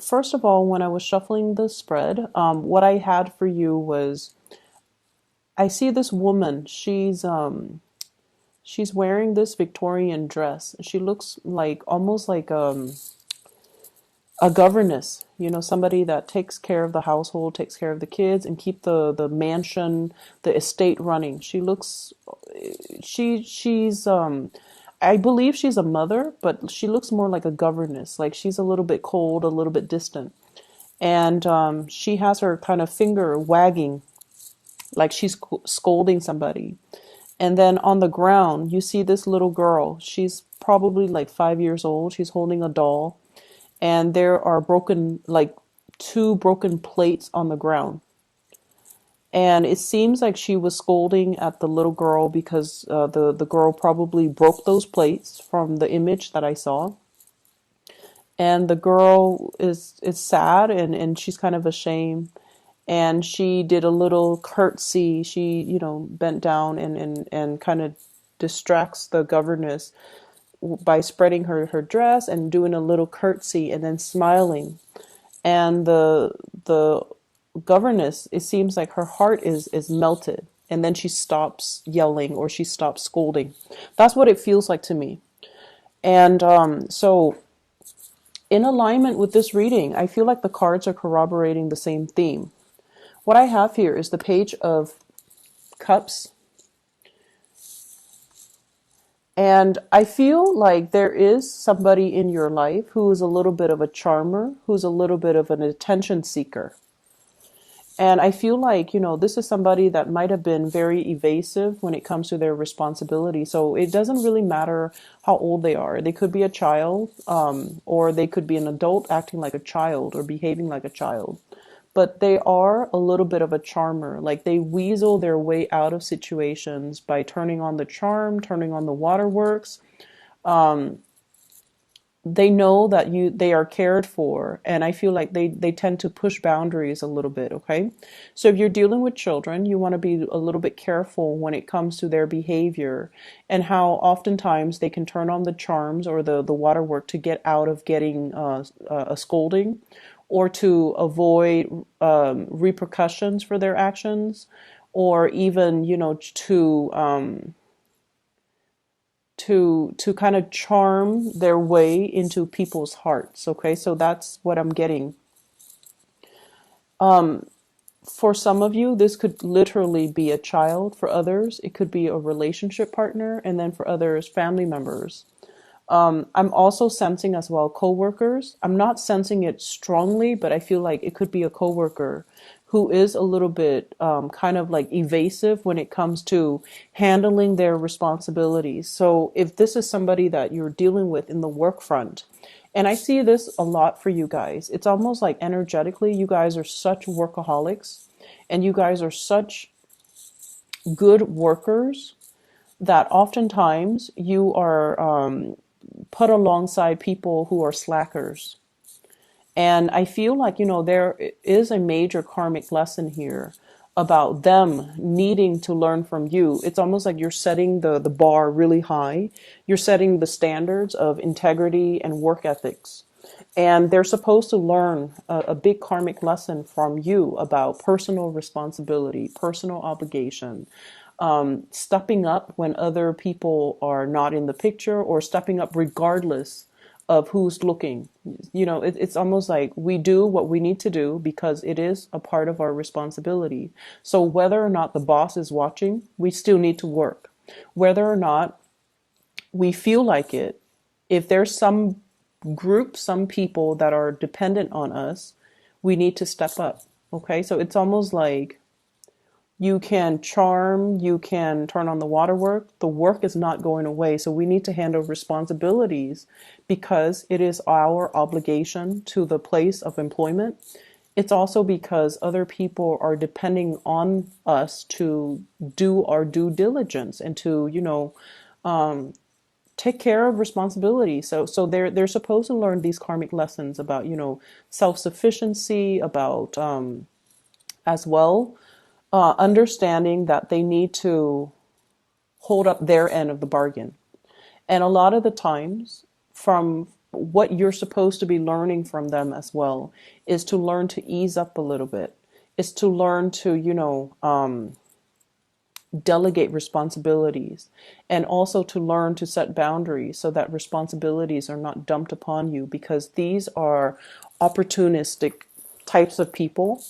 First of all, when I was shuffling the spread, what I had for you was I see this woman. She's wearing this Victorian dress. She looks like almost like a governess, somebody that takes care of the household, takes care of the kids, and keep the mansion, the estate running. She's I believe she's a mother, but she looks more like a governess. Like she's a little bit cold, a little bit distant, and she has her kind of finger wagging, like she's scolding somebody. And then on the ground, you see this little girl. She's probably like 5 years old. She's holding a doll, and there are broken, like two broken plates on the ground. And it seems like she was scolding at the little girl because the girl probably broke those plates from the image that I saw. And the girl is sad, and she's kind of ashamed. And she did a little curtsy. She, bent down and kind of distracts the governess by spreading her dress and doing a little curtsy and then smiling. And the governess, it seems like her heart is melted, and then she stops yelling or she stops scolding. That's what it feels like to me. And so in alignment with this reading, I feel like the cards are corroborating the same theme. What I have here is the Page of Cups. And I feel like there is somebody in your life who is a little bit of a charmer, who's a little bit of an attention seeker. And I feel like, this is somebody that might have been very evasive when it comes to their responsibility. So it doesn't really matter how old they are. They could be a child, or they could be an adult acting like a child or behaving like a child. But they are a little bit of a charmer. Like they weasel their way out of situations by turning on the charm, turning on the waterworks. They know that they are cared for, and I feel like they tend to push boundaries a little bit. Okay, so if you're dealing with children, you want to be a little bit careful when it comes to their behavior and how oftentimes they can turn on the charms or the waterwork to get out of getting a scolding, or to avoid repercussions for their actions, or even to kind of charm their way into people's hearts. Okay, so that's what I'm getting. For some of you, this could literally be a child. For others, it could be a relationship partner, and then for others, family members. I'm also sensing as well coworkers. I'm not sensing it strongly, but I feel like it could be a coworker who is a little bit kind of like evasive when it comes to handling their responsibilities. So if this is somebody that you're dealing with in the work front, and I see this a lot for you guys, it's almost like energetically, you guys are such workaholics and you guys are such good workers that oftentimes you are put alongside people who are slackers. And I feel like, there is a major karmic lesson here about them needing to learn from you. It's almost like you're setting the bar really high. You're setting the standards of integrity and work ethics. And they're supposed to learn a big karmic lesson from you about personal responsibility, personal obligation, stepping up when other people are not in the picture, or stepping up regardless of who's looking. It's almost like we do what we need to do because it is a part of our responsibility. So whether or not the boss is watching, we still need to work. Whether or not we feel like it, if there's some group, some people that are dependent on us, we need to step up. Okay, so it's almost like you can charm, you can turn on the waterwork. The work is not going away. So we need to handle responsibilities because it is our obligation to the place of employment. It's also because other people are depending on us to do our due diligence and to, take care of responsibility. So they're supposed to learn these karmic lessons about, self-sufficiency, about as well understanding that they need to hold up their end of the bargain. And a lot of the times, from what you're supposed to be learning from them as well is to learn to ease up a little bit. Is to learn to, delegate responsibilities, and also to learn to set boundaries so that responsibilities are not dumped upon you, because these are opportunistic types of people.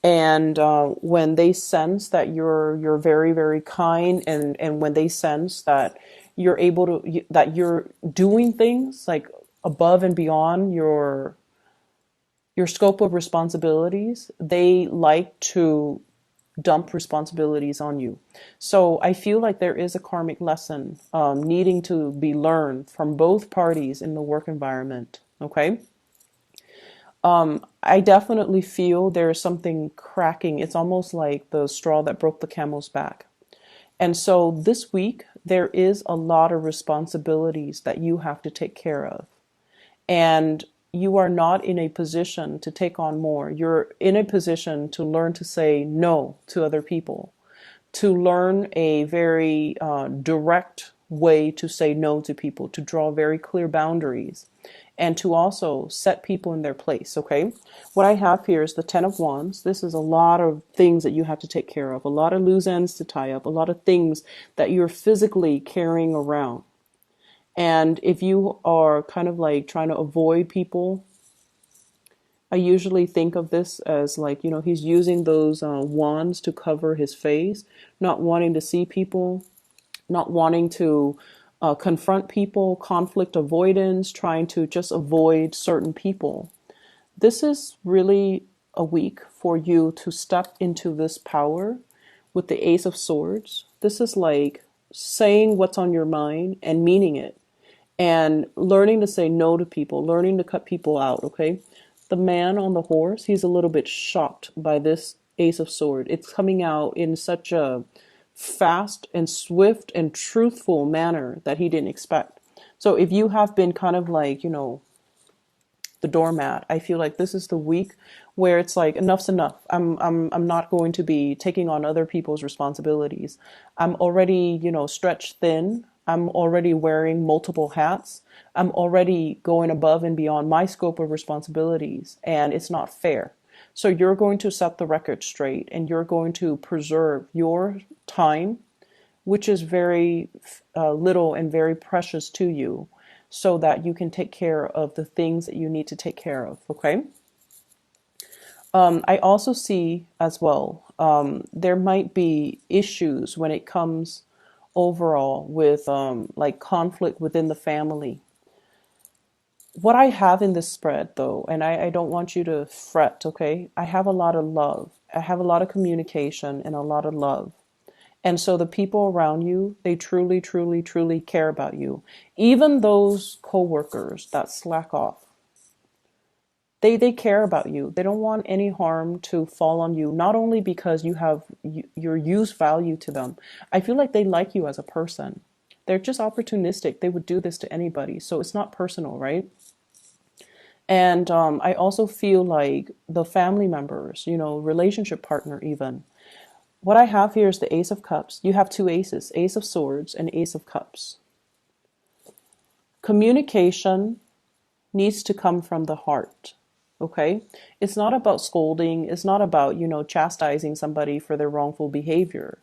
And when they sense that you're very, very kind, and when they sense that you're able to, that you're doing things like above and beyond your scope of responsibilities, they like to dump responsibilities on you. So I feel like there is a karmic lesson needing to be learned from both parties in the work environment. Okay. I definitely feel there is something cracking. It's almost like the straw that broke the camel's back. And so this week, there is a lot of responsibilities that you have to take care of. And you are not in a position to take on more. You're in a position to learn to say no to other people, to learn a very direct way to say no to people, to draw very clear boundaries, and to also set people in their place. Okay. What I have here is the 10 of Wands. This is a lot of things that you have to take care of, a lot of loose ends to tie up, a lot of things that you're physically carrying around. And if you are kind of like trying to avoid people, I usually think of this as like, he's using those wands to cover his face, not wanting to see people, not wanting to confront people, conflict avoidance, trying to just avoid certain people. This is really a week for you to step into this power with the Ace of Swords. This is like saying what's on your mind and meaning it, and learning to say no to people, learning to cut people out. Okay. The man on the horse, he's a little bit shocked by this Ace of Swords. It's coming out in such a fast and swift and truthful manner that he didn't expect. So if you have been kind of like, the doormat, I feel like this is the week where it's like, enough's enough. I'm not going to be taking on other people's responsibilities. I'm already, stretched thin. I'm already wearing multiple hats. I'm already going above and beyond my scope of responsibilities, and it's not fair. So you're going to set the record straight, and you're going to preserve your time, which is very little and very precious to you, so that you can take care of the things that you need to take care of. Okay. I also see as well, there might be issues when it comes overall with like conflict within the family. What I have in this spread though, and I don't want you to fret, okay? I have a lot of love. I have a lot of communication and a lot of love. And so the people around you, they truly, truly, truly care about you. Even those coworkers that slack off, they care about you. They don't want any harm to fall on you, not only because your use value to them. I feel like they like you as a person. They're just opportunistic. They would do this to anybody. So it's not personal, right? And I also feel like the family members, relationship partner even. What I have here is the Ace of Cups. You have two aces, Ace of Swords and Ace of Cups. Communication needs to come from the heart. Okay? It's not about scolding. It's not about, chastising somebody for their wrongful behavior.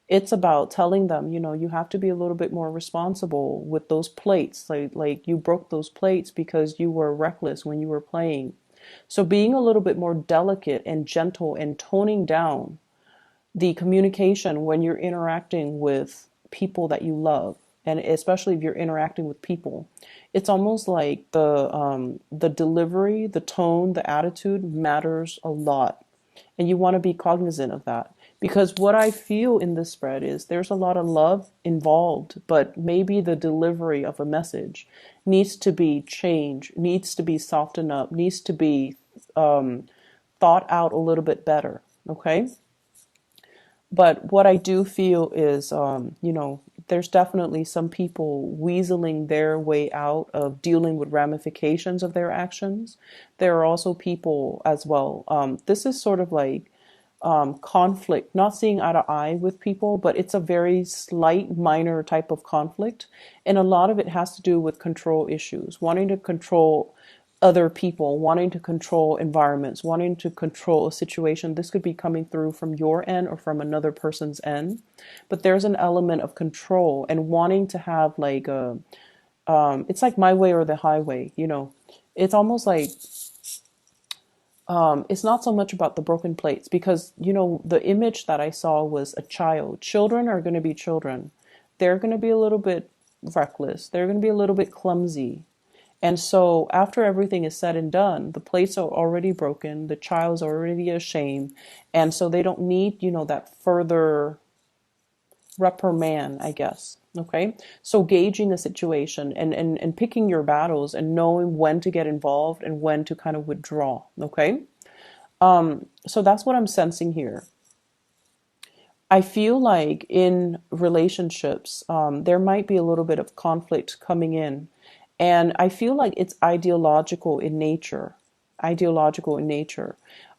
It's about telling them, you have to be a little bit more responsible with those plates. Like you broke those plates because you were reckless when you were playing. So being a little bit more delicate and gentle and toning down the communication when you're interacting with people that you love, and especially if you're interacting with people, it's almost like the delivery, the tone, the attitude matters a lot, and you want to be cognizant of that. Because what I feel in this spread is there's a lot of love involved, but maybe the delivery of a message needs to be changed, needs to be softened up, needs to be thought out a little bit better. Okay. But what I do feel is, there's definitely some people weaseling their way out of dealing with ramifications of their actions. There are also people as well. This is sort of like conflict, not seeing eye to eye with people, but it's a very slight, minor type of conflict. And a lot of it has to do with control issues, wanting to control other people, wanting to control environments, wanting to control a situation. This could be coming through from your end or from another person's end. But there's an element of control and wanting to have like a, it's like my way or the highway, you know. It's almost like it's not so much about the broken plates because, you know, the image that I saw was a child. Children are going to be children. They're going to be a little bit reckless. They're going to be a little bit clumsy. And so after everything is said and done, the plates are already broken. The child's already ashamed. And so they don't need, you know, that further reprimand, I guess. Okay. So gauging a situation and picking your battles and knowing when to get involved and when to kind of withdraw. Okay. So that's what I'm sensing here. I feel like in relationships, there might be a little bit of conflict coming in. And I feel like it's ideological in nature. Ideological in nature.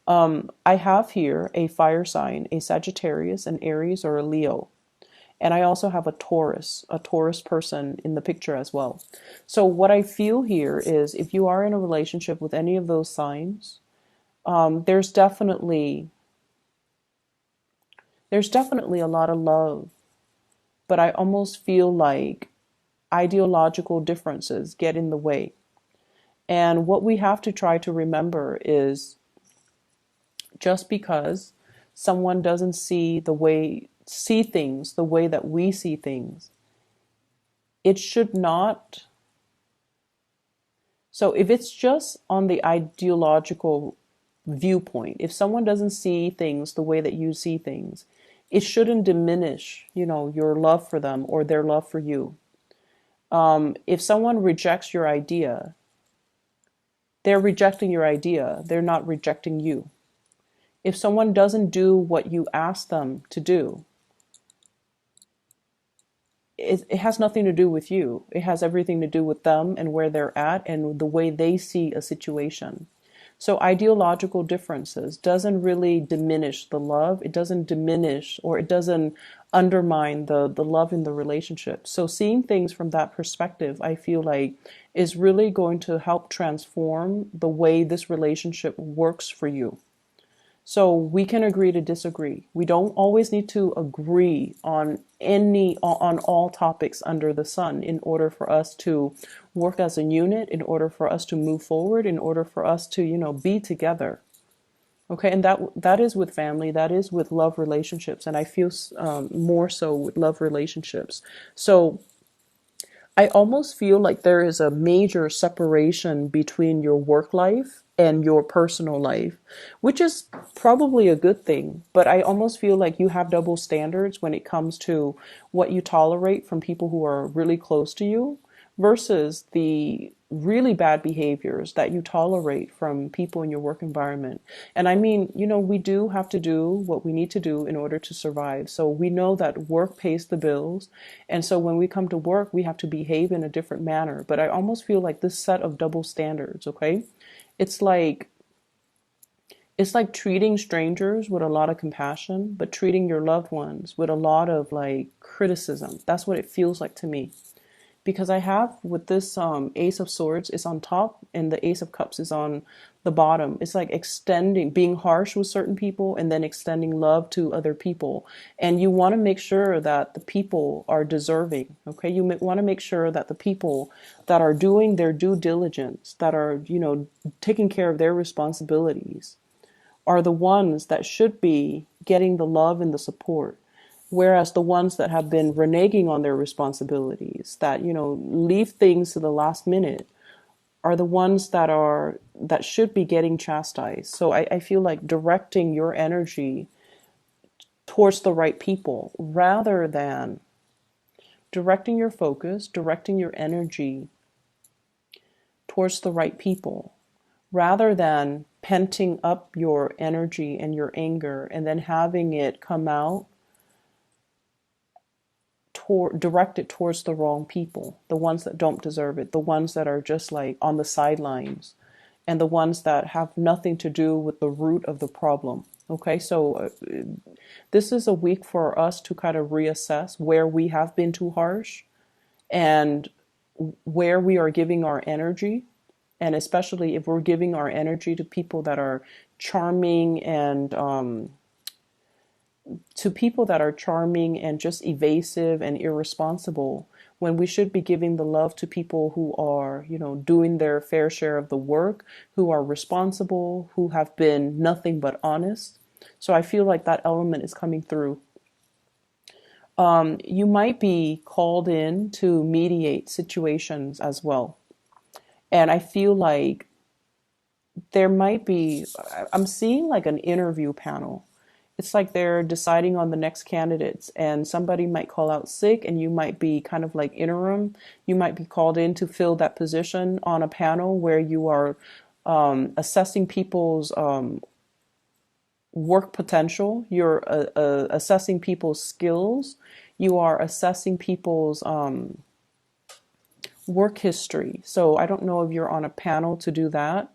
I have here a fire sign, a Sagittarius, an Aries, or a Leo. And I also have a Taurus person in the picture as well. So what I feel here is if you are in a relationship with any of those signs, there's definitely a lot of love, but I almost feel like ideological differences get in the way. And what we have to try to remember is just because someone doesn't see things the way that we see things, it should not. So if it's just on the ideological viewpoint, if someone doesn't see things the way that you see things, it shouldn't diminish, you know, your love for them or their love for you. If someone rejects your idea, they're rejecting your idea. They're not rejecting you. If someone doesn't do what you ask them to do, it has nothing to do with you. It has everything to do with them and where they're at and the way they see a situation. So ideological differences doesn't really diminish the love. It doesn't diminish or it doesn't undermine the love in the relationship. So seeing things from that perspective, I feel like is really going to help transform the way this relationship works for you. So we can agree to disagree. We don't always need to agree on all topics under the sun in order for us to work as a unit, in order for us to move forward, in order for us to, you know, be together. Okay, and that is with family, that is with love relationships, and I feel more so with love relationships. So I almost feel like there is a major separation between your work life and your personal life, which is probably a good thing. But I almost feel like you have double standards when it comes to what you tolerate from people who are really close to you versus the really bad behaviors that you tolerate from people in your work environment. And I mean, you know, we do have to do what we need to do in order to survive. So we know that work pays the bills. And so when we come to work, we have to behave in a different manner. But I almost feel like this set of double standards, okay? It's like treating strangers with a lot of compassion, but treating your loved ones with a lot of like criticism. That's what it feels like to me. Because I have with this Ace of Swords is on top and the Ace of Cups is on the bottom. It's like extending, being harsh with certain people and then extending love to other people. And you want to make sure that the people are deserving, okay? You want to make sure that the people that are doing their due diligence, that are, you know, taking care of their responsibilities, are the ones that should be getting the love and the support. Whereas the ones that have been reneging on their responsibilities, that, you know, leave things to the last minute, are the ones that should be getting chastised. So I feel like directing your energy towards the right people rather than directing your focus, directing your energy towards the right people rather than penting up your energy and your anger and then having it come out directed towards the wrong people, the ones that don't deserve it, the ones that are just like on the sidelines, and the ones that have nothing to do with the root of the problem. Okay, so this is a week for us to kind of reassess where we have been too harsh and where we are giving our energy. And especially if we're giving our energy to people that are charming and just evasive and irresponsible, when we should be giving the love to people who are, doing their fair share of the work, who are responsible, who have been nothing but honest. So I feel like that element is coming through. You might be called in to mediate situations as well. And I feel like there might be, I'm seeing like an interview panel. It's like they're deciding on the next candidates, and somebody might call out sick, and you might be kind of like interim. You might be called in to fill that position on a panel where you are assessing people's work potential. You're assessing people's skills. You are assessing people's work history. So I don't know if you're on a panel to do that.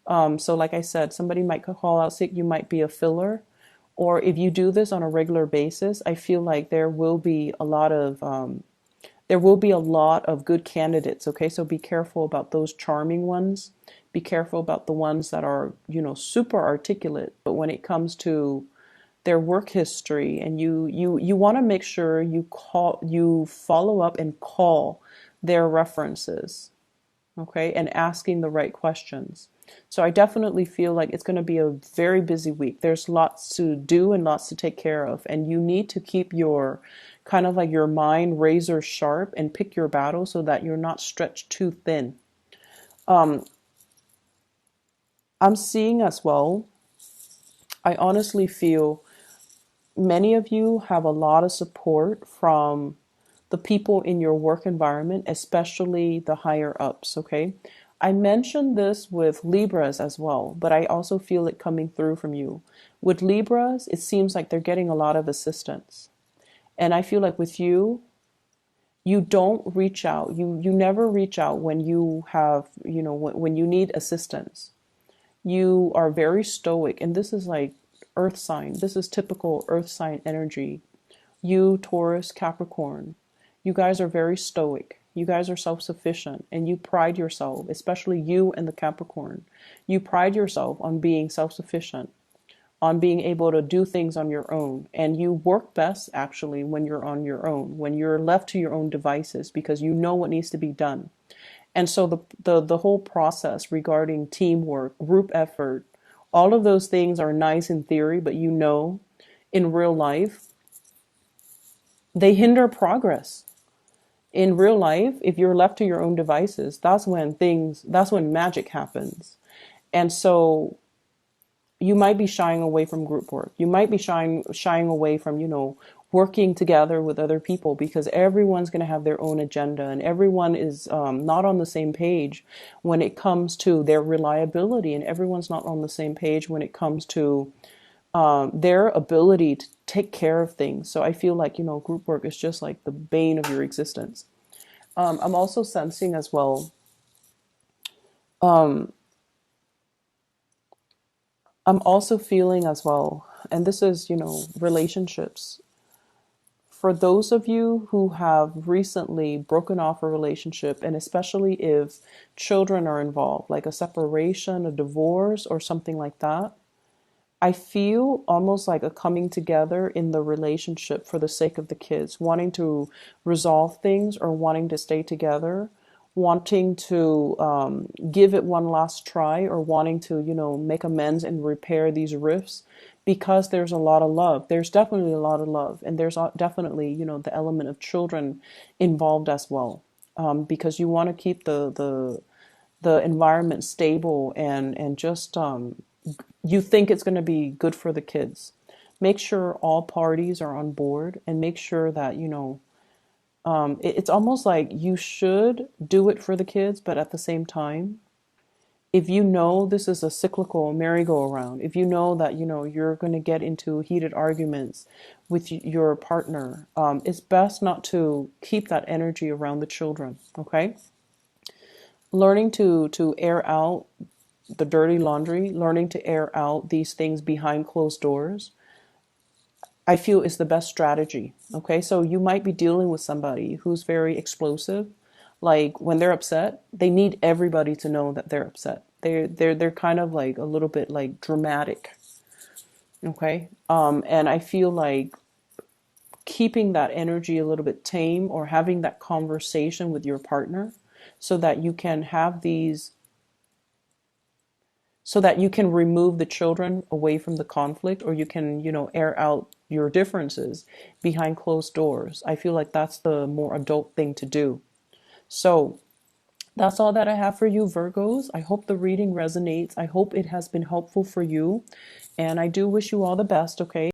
So like I said, somebody might call out sick. You might be a filler. Or if you do this on a regular basis, I feel like there will be a lot of good candidates. Okay, so be careful about those charming ones. Be careful about the ones that are, super articulate. But when it comes to their work history, and you want to make sure you follow up and call their references, okay, and asking the right questions. So I definitely feel like it's going to be a very busy week. There's lots to do and lots to take care of, and you need to keep your kind of like your mind razor sharp and pick your battle so that you're not stretched too thin. Um, I'm seeing as well, I honestly feel many of you have a lot of support from the people in your work environment, especially the higher ups, okay? I mentioned this with Libras as well, but I also feel it coming through from you. With Libras, it seems like they're getting a lot of assistance. And I feel like with you, you don't reach out. You never reach out when you have, when you need assistance. You are very stoic, and this is like earth sign. This is typical earth sign energy. You, Taurus, Capricorn, you guys are very stoic. You guys are self-sufficient, and you pride yourself, especially you and the Capricorn. You pride yourself on being self-sufficient, on being able to do things on your own. And you work best actually when you're on your own, when you're left to your own devices, because you know what needs to be done. And so the whole process regarding teamwork, group effort, all of those things are nice in theory, but in real life, they hinder progress. In real life, if you're left to your own devices, that's when magic happens. And so you might be shying away from group work. You might be shying away from, working together with other people, because everyone's going to have their own agenda, and everyone is not on the same page when it comes to their reliability, and everyone's not on the same page when it comes to their ability to take care of things. So I feel like, group work is just like the bane of your existence. I'm also sensing as well, um, I'm also feeling as well, and this is, relationships. For those of you who have recently broken off a relationship, and especially if children are involved, like a separation, a divorce, or something like that, I feel almost like a coming together in the relationship for the sake of the kids, wanting to resolve things or wanting to stay together, wanting to give it one last try, or wanting to, make amends and repair these rifts, because there's a lot of love. There's definitely a lot of love. And there's definitely, the element of children involved as well. Because you want to keep the environment stable, and just you think it's going to be good for the kids. Make sure all parties are on board, and make sure that, it's almost like you should do it for the kids, but at the same time, if you know this is a cyclical merry-go-round, if you know that, you're going to get into heated arguments with your partner, it's best not to keep that energy around the children, okay? Learning to air out the dirty laundry, learning to air out these things behind closed doors, I feel is the best strategy. Okay, so you might be dealing with somebody who's very explosive. Like when they're upset, they need everybody to know that they're upset. They're kind of like a little bit like dramatic. Okay, and I feel like keeping that energy a little bit tame, or having that conversation with your partner so that you can have these, so that you can remove the children away from the conflict, or you can, air out your differences behind closed doors. I feel like that's the more adult thing to do. So that's all that I have for you, Virgos. I hope the reading resonates. I hope it has been helpful for you. And I do wish you all the best, okay?